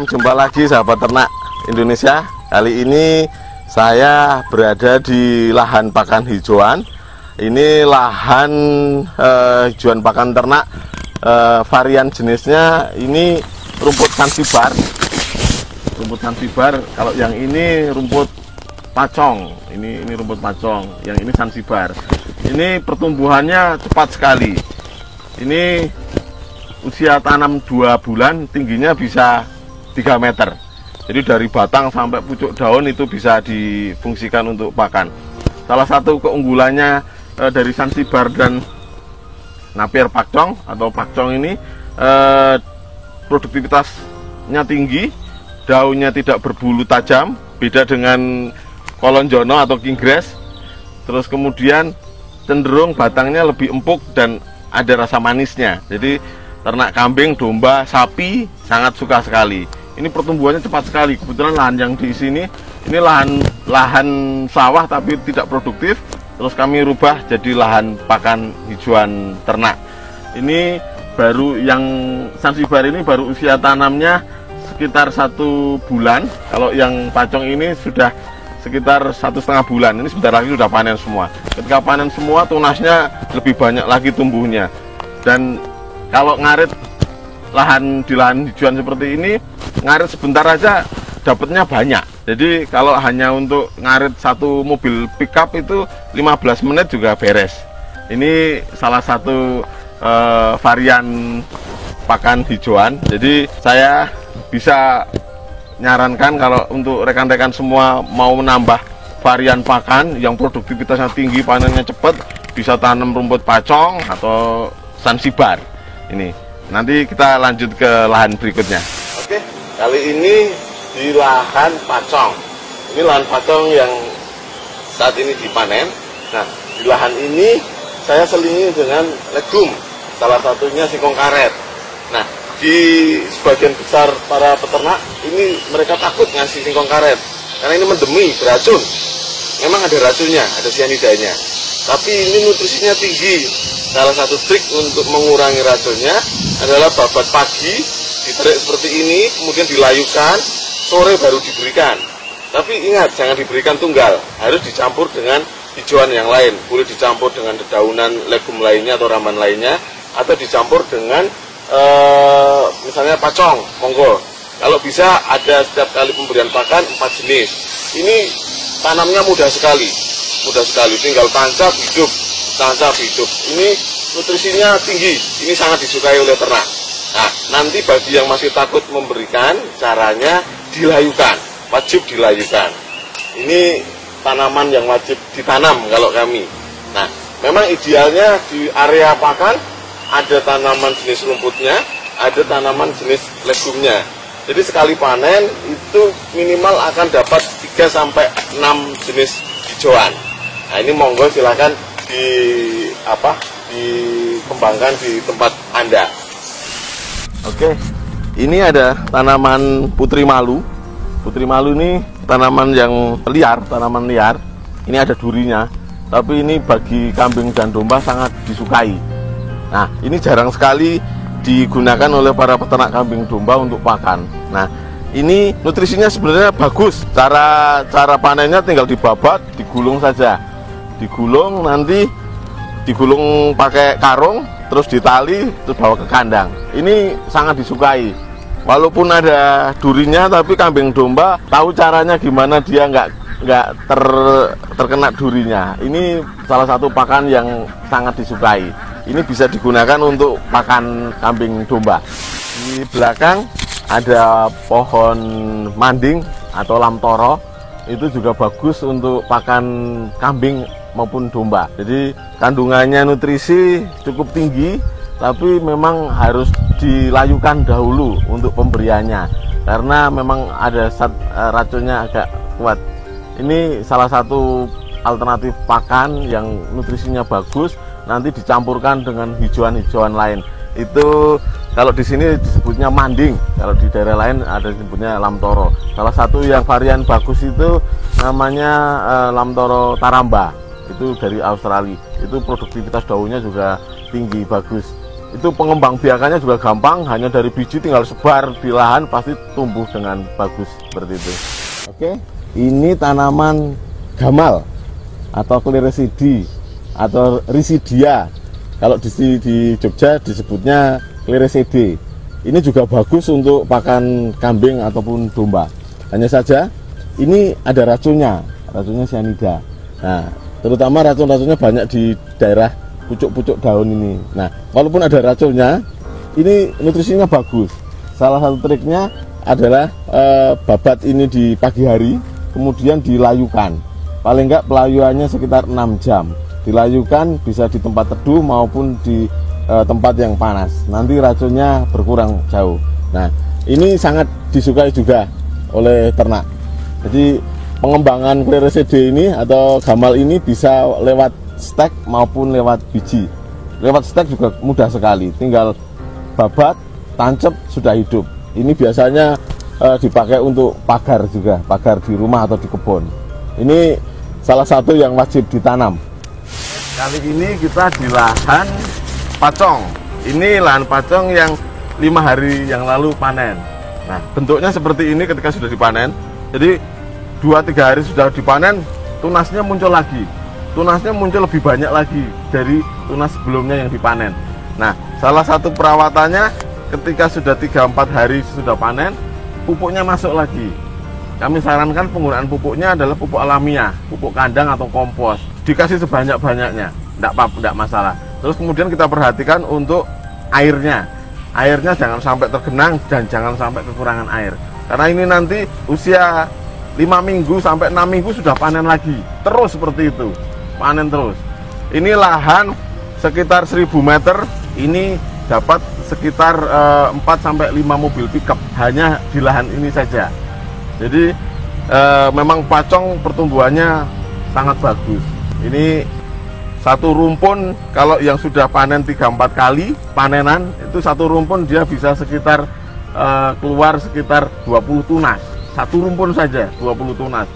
jumpa lagi sahabat ternak Indonesia. Kali ini saya berada di lahan pakan hijauan. Ini lahan hijauan pakan ternak, varian jenisnya ini rumput Zanzibar. Rumput Zanzibar, kalau yang ini rumput pacong. Ini rumput pacong, yang ini Zanzibar. Ini pertumbuhannya cepat sekali. Ini usia tanam 2 bulan, tingginya bisa 3 meter. Jadi dari batang sampai pucuk daun itu bisa difungsikan untuk pakan. Salah satu keunggulannya dari Zanzibar dan Napier Pakcong atau Pakcong ini, produktivitasnya tinggi, daunnya tidak berbulu tajam, beda dengan Kolonjono atau King Grass. Terus kemudian cenderung batangnya lebih empuk dan ada rasa manisnya. Jadi ternak kambing, domba, sapi sangat suka sekali. Ini pertumbuhannya cepat sekali. Kebetulan lahan yang di sini ini lahan sawah tapi tidak produktif. Terus kami rubah jadi lahan pakan hijauan ternak. Ini baru yang Zanzibar ini baru usia tanamnya sekitar 1 bulan. Kalau yang pacong ini sudah sekitar 1,5 bulan. Ini sebentar lagi sudah panen semua. Ketika panen semua, tunasnya lebih banyak lagi tumbuhnya. Dan kalau ngarit di lahan hijauan seperti ini, ngarit sebentar aja dapatnya banyak. Jadi kalau hanya untuk ngarit 1 mobil pickup itu 15 menit juga beres. Ini salah satu varian pakan hijauan. Jadi saya bisa nyarankan kalau untuk rekan-rekan semua mau menambah varian pakan yang produktivitasnya tinggi, panennya cepat, bisa tanam rumput pacong atau Zanzibar. Ini nanti kita lanjut ke lahan berikutnya. Oke, kali ini di lahan pacong. Ini lahan pacong yang saat ini dipanen. Nah, di lahan ini saya selingi dengan legum, salah satunya singkong karet. Nah, di sebagian besar para peternak ini mereka takut ngasih singkong karet karena ini mendemi, beracun. Memang ada racunnya, ada sianidanya, tapi ini nutrisinya tinggi. Salah satu trik untuk mengurangi racunnya adalah babat pagi ditarik seperti ini, kemudian dilayukan, sore baru diberikan. Tapi ingat, jangan diberikan tunggal, harus dicampur dengan hijauan yang lain. Boleh dicampur dengan dedaunan legum lainnya atau ramuan lainnya, atau dicampur dengan misalnya pacong, monggo. Kalau bisa ada setiap kali pemberian pakan 4 jenis. Ini tanamnya mudah sekali, tinggal tancap hidup. Ini nutrisinya tinggi, ini sangat disukai oleh ternak. Nah, nanti bagi yang masih takut memberikan, caranya dilayukan, wajib dilayukan. Ini tanaman yang wajib ditanam kalau kami. Nah, memang idealnya di area pakan ada tanaman jenis rumputnya, ada tanaman jenis legumnya. Jadi sekali panen itu minimal akan dapat 3-6 jenis hijauan. Nah, ini monggo silakan dikembangkan di tempat Anda. Oke, ini ada tanaman putri malu. Putri malu ini tanaman yang liar, tanaman liar. Ini ada durinya, tapi ini bagi kambing dan domba sangat disukai. Nah, ini jarang sekali digunakan oleh para peternak kambing domba untuk pakan. Nah, ini nutrisinya sebenarnya bagus. Cara panennya tinggal dibabat, digulung saja. Digulung, nanti digulung pakai karung, terus ditali, terus bawa ke kandang. Ini sangat disukai. Walaupun ada durinya, tapi kambing domba tahu caranya gimana dia nggak terkena durinya. Ini salah satu pakan yang sangat disukai. Ini bisa digunakan untuk pakan kambing domba. Di belakang ada pohon manding atau lamtoro. Itu juga bagus untuk pakan kambing maupun domba. Jadi kandungannya nutrisi cukup tinggi, tapi memang harus dilayukan dahulu untuk pemberiannya karena memang ada racunnya agak kuat. Ini salah satu alternatif pakan yang nutrisinya bagus, nanti dicampurkan dengan hijauan-hijauan lain. Itu kalau di sini disebutnya manding, kalau di daerah lain ada disebutnya lamtoro. Salah satu yang varian bagus itu namanya lamtoro taramba. Itu dari Australia. Itu produktivitas daunnya juga tinggi, bagus. Itu pengembang biakannya juga gampang, hanya dari biji tinggal sebar di lahan pasti tumbuh dengan bagus seperti itu. Oke, ini tanaman gamal atau Cleresidea atau Risidia. Kalau di Jogja disebutnya Cleresidea. Ini juga bagus untuk pakan kambing ataupun domba. Hanya saja ini ada racunnya cyanida. Nah, terutama racun-racunnya banyak di daerah pucuk-pucuk daun ini. Nah, walaupun ada racunnya, ini nutrisinya bagus. Salah satu triknya adalah babat ini di pagi hari, kemudian dilayukan. Paling enggak pelayuannya sekitar 6 jam. Dilayukan bisa di tempat teduh maupun di tempat yang panas. Nanti racunnya berkurang jauh. Nah, ini sangat disukai juga oleh ternak. Jadi pengembangan Cleresidea ini atau gamal ini bisa lewat stek maupun lewat biji. Lewat stek juga mudah sekali, tinggal babat, tancap, sudah hidup. Ini biasanya dipakai untuk pagar juga, pagar di rumah atau di kebun. Ini salah satu yang wajib ditanam. Kali ini kita di lahan pacong. Ini lahan pacong yang 5 hari yang lalu panen. Nah, bentuknya seperti ini ketika sudah dipanen. Jadi 2-3 hari sudah dipanen, tunasnya muncul lagi. Tunasnya muncul lebih banyak lagi dari tunas sebelumnya yang dipanen. Nah, salah satu perawatannya ketika sudah 3-4 hari sudah panen, pupuknya masuk lagi. Kami sarankan penggunaan pupuknya adalah pupuk alamiah, pupuk kandang atau kompos. Dikasih sebanyak-banyaknya, enggak masalah. Terus kemudian kita perhatikan untuk airnya. Airnya jangan sampai tergenang dan jangan sampai kekurangan air. Karena ini nanti usia 5 minggu sampai 6 minggu sudah panen lagi. Terus seperti itu, panen terus. Ini lahan sekitar 1000 meter, ini dapat sekitar 4-5 mobil pickup hanya di lahan ini saja. Jadi memang pacong pertumbuhannya sangat bagus. Ini satu rumpun kalau yang sudah panen 3-4 kali panenan, itu satu rumpun dia bisa sekitar keluar sekitar 20 tunas. Satu rumpun saja 20 tunas.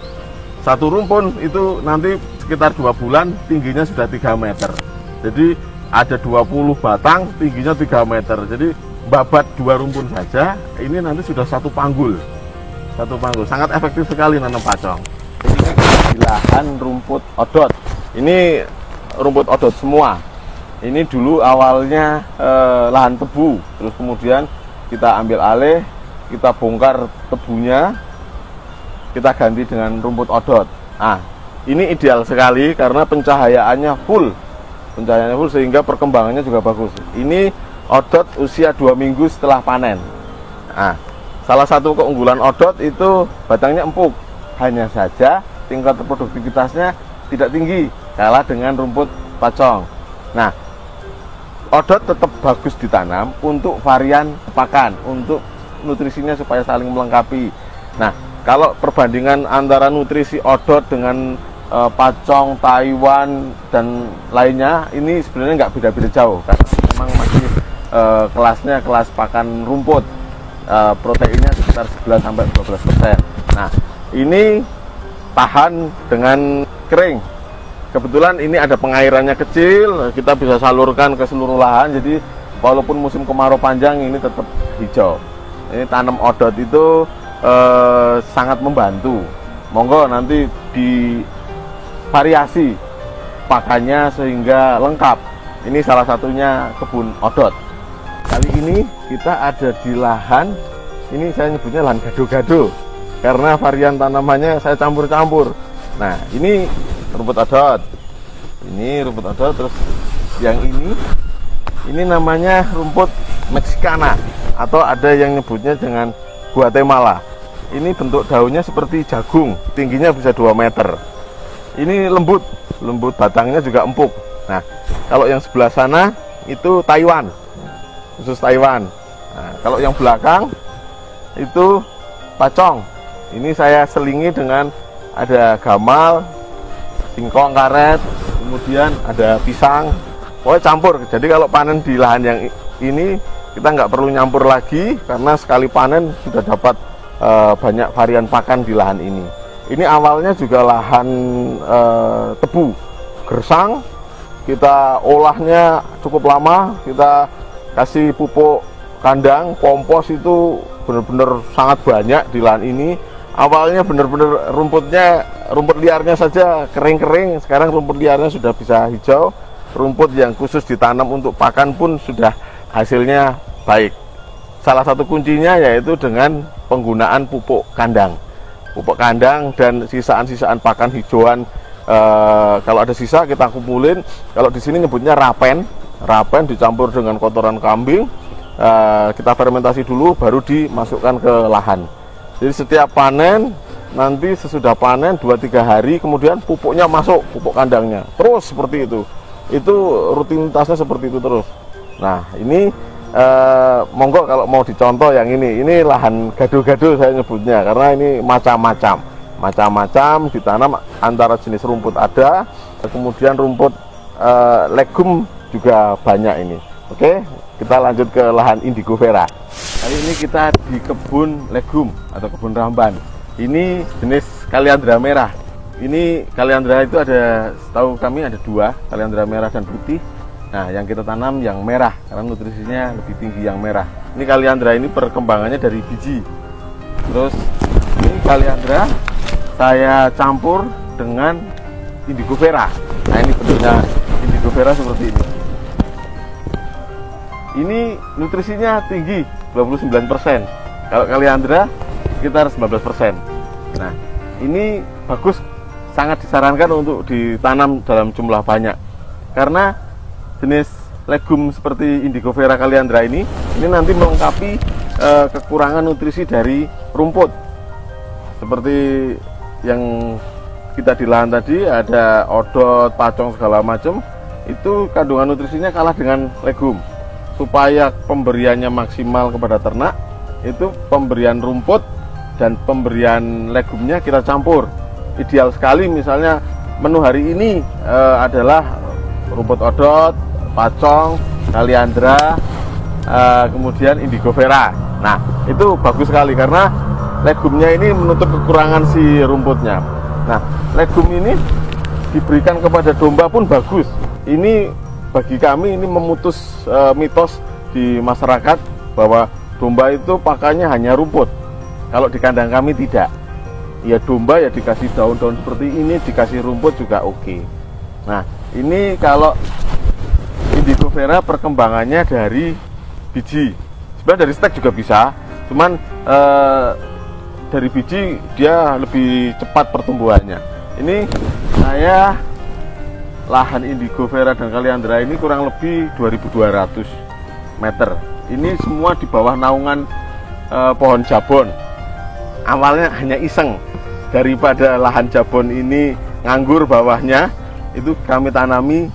Satu rumpun itu nanti sekitar 2 bulan tingginya sudah 3 meter. Jadi ada 20 batang tingginya 3 meter. Jadi babat 2 rumpun saja ini nanti sudah satu panggul. Satu panggul. Sangat efektif sekali nanam pacong. Ini di lahan rumput odot. Ini rumput odot semua. Ini dulu awalnya lahan tebu, terus kemudian kita ambil alih, kita bongkar tebunya, kita ganti dengan rumput odot. Nah, ini ideal sekali karena pencahayaannya full sehingga perkembangannya juga bagus. Ini odot usia 2 minggu setelah panen. Nah, salah satu keunggulan odot itu batangnya empuk, hanya saja tingkat produktivitasnya tidak tinggi, kalah dengan rumput pacong. Nah, odot tetap bagus ditanam untuk varian pakan, untuk nutrisinya supaya saling melengkapi. Nah, kalau perbandingan antara nutrisi odot dengan pacong, Taiwan, dan lainnya, ini sebenarnya nggak beda-beda jauh, karena memang masih kelasnya kelas pakan rumput, proteinnya sekitar 11-12%. Nah, ini tahan dengan kering. Kebetulan ini ada pengairannya kecil, kita bisa salurkan ke seluruh lahan, jadi walaupun musim kemarau panjang ini tetap hijau. Ini tanam odot itu sangat membantu. Monggo nanti di variasi pakannya sehingga lengkap. Ini salah satunya kebun odot. Kali ini kita ada di lahan, ini saya nyebutnya lahan gado-gado karena varian tanamannya saya campur-campur. Nah, ini rumput odot, ini rumput odot, terus yang ini namanya rumput Mexicana atau ada yang nyebutnya dengan Guatemala. Ini bentuk daunnya seperti jagung, tingginya bisa 2 meter. Ini lembut batangnya juga empuk. Nah, kalau yang sebelah sana itu Taiwan, khusus Taiwan. Nah, kalau yang belakang itu pacong. Ini saya selingi dengan ada gamal, singkong karet, kemudian ada pisang. Pokoknya campur. Jadi kalau panen di lahan yang ini kita nggak perlu nyampur lagi karena sekali panen sudah dapat banyak varian pakan di lahan ini. Ini awalnya juga lahan tebu, gersang. Kita olahnya cukup lama, kita kasih pupuk kandang, kompos itu benar-benar sangat banyak di lahan ini. Awalnya benar-benar rumput liarnya saja kering-kering, sekarang rumput liarnya sudah bisa hijau. Rumput yang khusus ditanam untuk pakan pun sudah hasilnya baik. Salah satu kuncinya yaitu dengan penggunaan pupuk kandang. Pupuk kandang dan sisaan-sisaan pakan hijauan. Kalau ada sisa kita kumpulin. Kalau di sini nyebutnya rapen dicampur dengan kotoran kambing. Kita fermentasi dulu, baru dimasukkan ke lahan. Jadi setiap panen, nanti sesudah panen 2-3 hari kemudian pupuknya masuk, pupuk kandangnya terus seperti itu. Itu rutinitasnya seperti itu terus. Nah ini monggo kalau mau dicontoh yang ini lahan gado-gado saya nyebutnya, karena ini macam-macam ditanam, antara jenis rumput ada, kemudian rumput legum juga banyak ini. Oke, kita lanjut ke lahan indigo vera. Kali ini kita di kebun legum atau kebun ramban. Ini jenis kaliandra merah. Ini kaliandra itu ada, setahu kami ada 2, kaliandra merah dan putih. Nah, yang kita tanam yang merah karena nutrisinya lebih tinggi yang merah. Ini kaliandra ini perkembangannya dari biji. Terus ini kaliandra saya campur dengan indigo vera. Nah, ini bentuknya indigo vera seperti ini. Ini nutrisinya tinggi, 29%. Kalau kaliandra sekitar 19%. Nah, ini bagus, sangat disarankan untuk ditanam dalam jumlah banyak. Karena jenis legum seperti indigo vera kaliandra ini nanti melengkapi kekurangan nutrisi dari rumput. Seperti yang kita di lahan tadi ada odot, pacong segala macam, itu kandungan nutrisinya kalah dengan legum. Supaya pemberiannya maksimal kepada ternak, itu pemberian rumput dan pemberian legumnya kita campur. Ideal sekali misalnya menu hari ini adalah rumput odot, pacong, kaliandra, kemudian indigo vera. Nah, itu bagus sekali karena legumnya ini menutup kekurangan si rumputnya. Nah, legum ini diberikan kepada domba pun bagus. Ini bagi kami ini memutus mitos di masyarakat bahwa domba itu pakannya hanya rumput. Kalau di kandang kami tidak. Ya domba ya dikasih daun-daun seperti ini, dikasih rumput juga oke. Nah, ini kalau indigo vera perkembangannya dari biji. Sebenarnya dari stek juga bisa, cuman dari biji dia lebih cepat pertumbuhannya. Ini saya lahan indigo vera dan kaliandra ini kurang lebih 2200 meter. Ini semua di bawah naungan pohon jabon. Awalnya hanya iseng, daripada lahan jabon ini nganggur bawahnya, itu kami tanami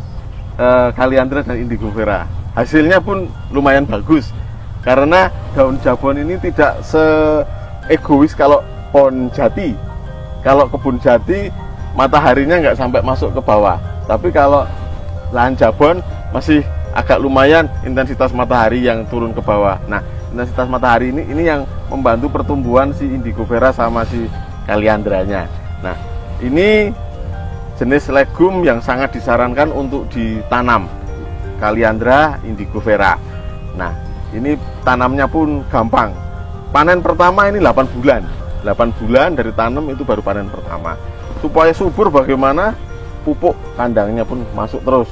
kaliandra dan indigo vera. Hasilnya pun lumayan bagus, karena daun jabon ini tidak se-egois kalau pohon jati. Kalau kebun jati mataharinya nggak sampai masuk ke bawah, tapi kalau lahan jabon masih agak lumayan intensitas matahari yang turun ke bawah. Nah, intensitas matahari ini yang membantu pertumbuhan si indigo vera sama si kaliandranya. Nah, ini jenis legum yang sangat disarankan untuk ditanam, kaliandra, indigo vera. Nah, ini tanamnya pun gampang. Panen pertama ini 8 bulan. 8 bulan dari tanam itu baru panen pertama. Supaya subur bagaimana? Pupuk kandangnya pun masuk terus.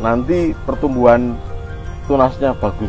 Nanti pertumbuhan tunasnya bagus.